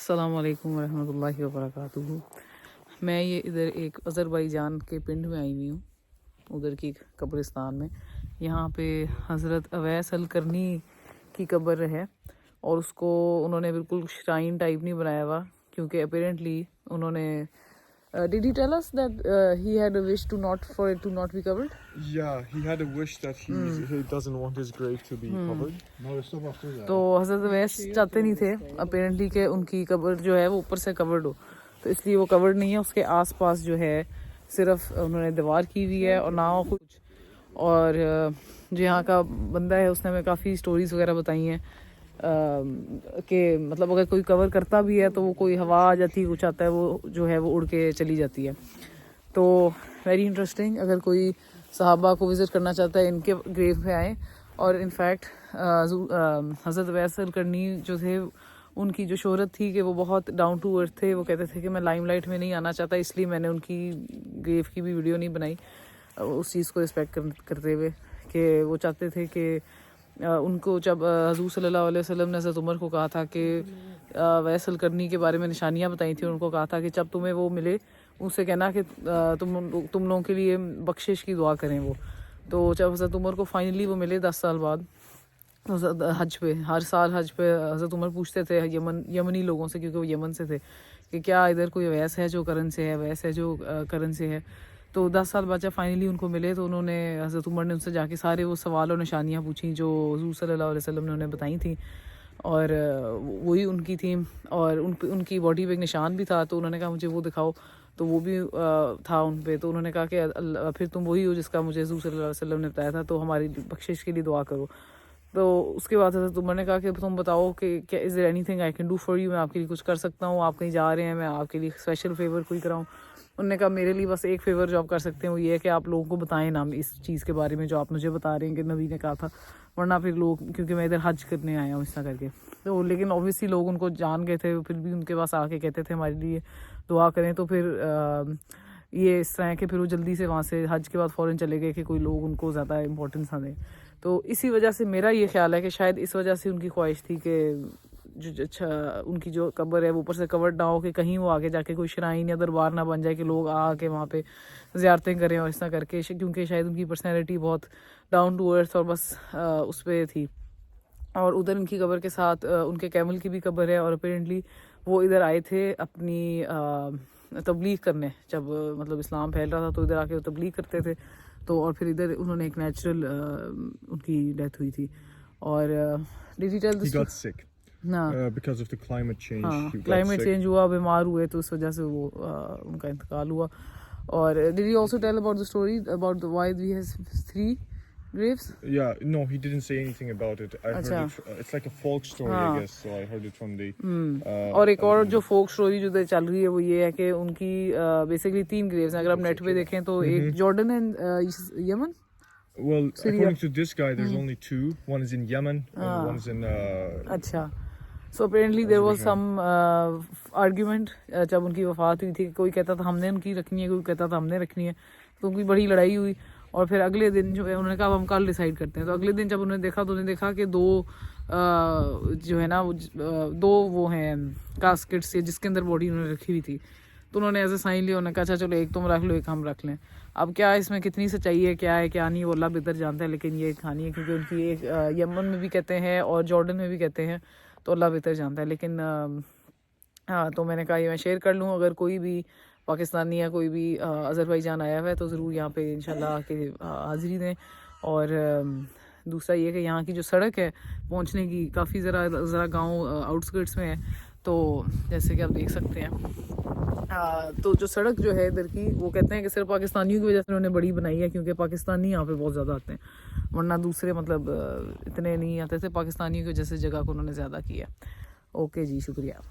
अस्सलाम वालेकुम रहमतुल्लाहि व बरकातुहू। मैं ये इधर एक अज़रबैजान के पिंड में आई हुई हूँ, उधर की कब्रिस्तान में। यहाँ पे हज़रत अवैस अल करनी की कब्र है और उसको उन्होंने बिल्कुल श्राइन टाइप नहीं बनाया हुआ, क्योंकि अपेरेंटली उन्होंने did he tell us that he had a wish to not for it to not be covered? Yeah, he had a wish that he doesn't want his grave to be covered. तो हज़रत अवैस चाहते नहीं थे apparently कि उनकी कब्र जो है वो ऊपर से कवर्ड हो, तो इसलिए वो कवर्ड नहीं है। उसके आसपास जो है सिर्फ उन्होंने दीवार की हुई है और ना कुछ। और जो यहाँ का बंदा है उसने हमें काफ़ी स्टोरीज़ वगैरह बताई हैं कि मतलब अगर कोई कवर करता भी है तो वो कोई हवा आ जाती है, कुछ आता है, वो जो है वो उड़ के चली जाती है। तो वेरी इंटरेस्टिंग। अगर कोई सहाबा को विज़िट करना चाहता है इनके ग्रेव पे आए। और इनफैक्ट हज़रत अवैस अल करनी जो थे उनकी जो शोहरत थी कि वो बहुत डाउन टू अर्थ थे। वो कहते थे कि मैं लाइमलाइट में नहीं आना चाहता, इसलिए मैंने उनकी ग्रेव की भी वीडियो नहीं बनाई, उस चीज़ को रिस्पेक्ट करते हुए कि वो चाहते थे कि उनको जब हज़ूर सल्लल्लाहु अलैहि वसल्लम ने हज़रत उमर को कहा था कि अवैस अल करनी के बारे में निशानियाँ बताई थी, उनको कहा था कि जब तुम्हें वो मिले उससे कहना कि तुम लोगों के लिए बख्शिश की दुआ करें वो। तो जब हज़रत उमर को फाइनली वो मिले 10 साल बाद हज पे, हर साल हज पे हज़रत उमर पूछते थे यमनी लोगों से, क्योंकि वो यमन से थे, कि क्या इधर कोई अवैस है जो करन से है, अवैस है जो करन से है। तो 10 साल बाद जब फाइनली उनको मिले तो उन्होंने हज़रत उमर ने उनसे जाके सारे वो सवाल और निशानियाँ पूछी जो हुज़ूर सल्लल्लाहु अलैहि वसल्लम ने उन्हें बताई थी, और वही उनकी थी। और उनकी बॉडी पे एक निशान भी था, तो उन्होंने कहा मुझे वो दिखाओ, तो वो भी था उन पे। तो उन्होंने कहा कि फिर तुम वही हो जिसका मुझे हुज़ूर सल्लल्लाहु अलैहि वसल्लम ने बताया था, तो हमारी बख्शिश के लिए दुआ करो। तो उसके बाद हज़रत उमर ने कहा कि तुम बताओ कि क्या is there anything I can do for you, मैं आपके लिए कुछ कर सकता हूँ, आप कहीं जा रहे हैं, मैं आपके लिए स्पेशल फेवर कोई कराऊँ। उन्होंने कहा मेरे लिए बस एक फेवर जो आप कर सकते हैं वो ये है कि आप लोगों को बताएं ना इस चीज़ के बारे में जो आप मुझे बता रहे हैं कि नबी ने कहा था, वरना फिर लोग, क्योंकि मैं इधर हज करने आया हूँ इस तरह करके। तो लेकिन ऑब्वियसली लोग उनको जान गए थे, फिर भी उनके पास आके कहते थे हमारे लिए दुआ करें। तो फिर ये इस तरह है कि फिर वो जल्दी से वहाँ से हज के बाद फ़ौरन चले गए कि कोई लोग उनको ज़्यादा इंपॉर्टेंस ना दें। तो इसी वजह से मेरा ये ख्याल है कि शायद इस वजह से उनकी ख्वाहिश थी कि जो अच्छा उनकी जो कब्र है वो ऊपर से कवर्ड ना हो, कि कहीं वो आगे जाके कोई श्राइन या दरबार ना बन जाए कि लोग आके वहाँ पे ज़ियारतें करें और इस तरह करके, क्योंकि शायद उनकी पर्सनैलिटी बहुत डाउन टू अर्थ और बस उस पर थी। और उधर उनकी कब्र के साथ उनके कैमल की भी कब्र है, और अपेरेंटली वो इधर आए थे अपनी तबलीग करने, जब मतलब इस्लाम फैल रहा था तो इधर आके वो तबलीग करते थे। तो और फिर इधर उन्होंने एक नेचुरल उनकी डेथ हुई थी। और did he tell He got sick. Because of the climate change. हाँ, He got climate sick. Change हुआ, बीमार हुए, तो इस वजह से वो उनका इंतकाल हुआ। और did he also tell about the story about why we have 3 graves? Yeah, no, he didn't say anything about it. I heard it. It's like a folk story, I guess. So I heard it from the. और एक और जो फोक story जो चल रही है वो ये है कि उनकी बेसिकली 3 ग्रेव्स हैं। अगर आप नेट पे देखें तो एक Jordan and Yemen. Well, according to this guy, there's only 2. One is in Yemen and one is in. अच्छा, so apparently there was some argument जब उनकी वफात हुई थी। कोई कहता था हमने उनकी रखनी है, कोई कहता था हमने रखनी है, तो उनकी बड़ी लड़ाई हुई। और फिर अगले दिन जो है उन्होंने कहा हम कल डिसाइड करते हैं। तो अगले दिन जब उन्होंने देखा तो उन्होंने देखा कि 2 जो है ना 2 वो हैं कास्केट्स जिसके अंदर बॉडी उन्होंने रखी हुई थी। तो उन्होंने एज ए साइन लिया, उन्होंने कहा अच्छा चलो एक तुम रख लो एक हम रख लें। अब क्या इसमें कितनी सच्चाई है, क्या है क्या नहीं, वो अल्लाह बेहतर जानता है, लेकिन ये कहानी है क्योंकि उनकी एक यमन में भी कहते हैं और जॉर्डन में भी कहते हैं, तो अल्लाह बेहतर जानता है। लेकिन हाँ, तो मैंने कहा ये मैं शेयर कर लूँ, अगर कोई भी पाकिस्तानी या कोई भी अज़रबैजान आया हुआ है तो ज़रूर यहाँ पे इंशाल्लाह आके हाज़िरी दें। और दूसरा ये कि यहाँ की जो सड़क है पहुँचने की काफ़ी ज़रा गांव आउटस्कर्ट्स में है, तो जैसे कि आप देख सकते हैं। तो जो सड़क जो है इधर की, वो कहते हैं कि सिर्फ पाकिस्तानियों की वजह से उन्होंने बड़ी बनाई है, क्योंकि पाकिस्तानी यहाँ पे बहुत ज़्यादा आते हैं, वरना दूसरे मतलब इतने नहीं आते थे। पाकिस्तानियों की वजह से जगह को उन्होंने ज़्यादा किया। ओके जी, शुक्रिया।